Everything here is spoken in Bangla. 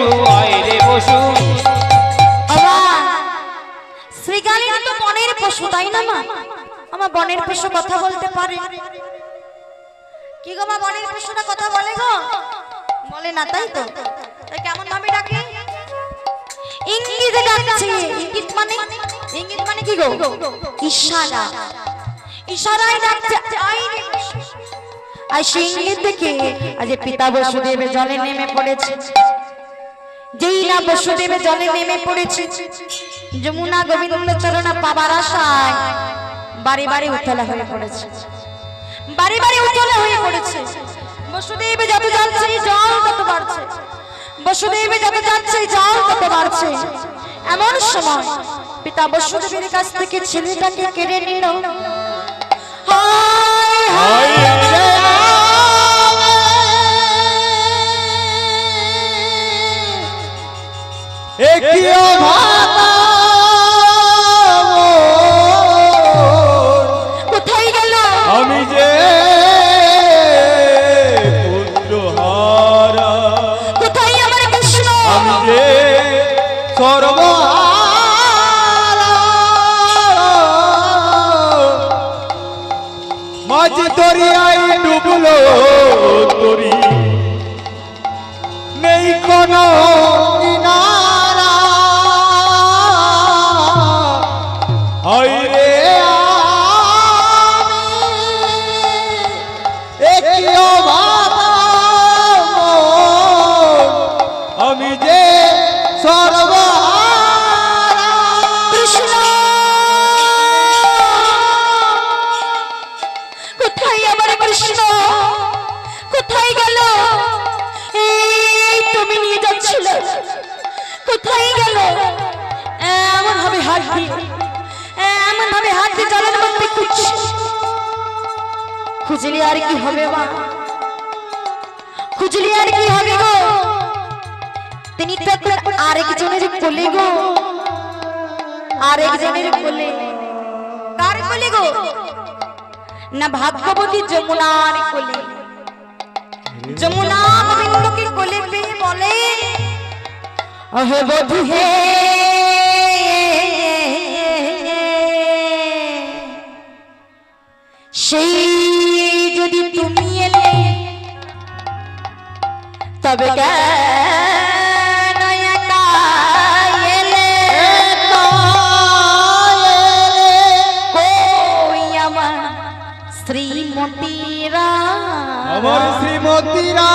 বসু আয় রে বসু। শ্রীকালিনী তো বনের পশু তাই না মা? আমার বনের পশু কথা বলতে পারে কি গো মা? বনের পশুরা কথা বলে গো? বলে না তাই তো? তাই কেমন ভাবে ডাকে? ইঙ্গিতে ডাকছে। ইঙ্গিত মানে কি গো? ইশারা। ইশারায় ডাকছে আয় রে বসু। আর সেই ইঙ্গিত দেখে আজ পিতা বসুদেব জলে নেমে পড়েছে। যেই না বসুদেব জলে নেমে পড়েছে, যমুনা গোবিন্দ চরণ পাবার আশায় বাড়ি বাড়ি উতলা হয়ে পড়েছে। বাড়ি বাড়ি উতলা হয়ে পড়েছে। বসুদেব যত যাচ্ছে জল তত বাড়ছে। বসুদেব যত যাচ্ছে জল তত বাড়ছে। এমন সময় পিতা বসুদেবের কাছ থেকে ছেলেটাকে কেড়ে নিল। হায় হায় কোথায় গেল? আমি যে পুত্রহারা, কোথায় আমার কৃষ্ণ? আমি যে সর্বহারা, মাঝ দরিয়ায় ডুবলো তরি, নেই কোনো কিনারা। হায় রে আমি যে সর্বহারা। কৃষ্ণ কোথায় আমার কৃষ্ণ? কোথায় গেল? এই তুমি নিয়ে যাচ্ছিল, কোথায় গেল? এমন ভাবে হাত দিয়ে জলের মধ্যে খুঁজলি আর কি হবে মা? খুঁজলি আর কি হবে গো? তিনি তো আরেকজনের কোলে গো, আরেকজনের কোলে। কার কোলে গো? না ভাগ্যবতী যমুনার কোলে। যমুনা গোবিন্দকে কোলে পেয়ে বলে, অহে বধূ হে, সেই যদি তুমি এলে তবে কেন একা এলে? কই আমার শ্রীমতীরা, আমার শ্রীমতীরা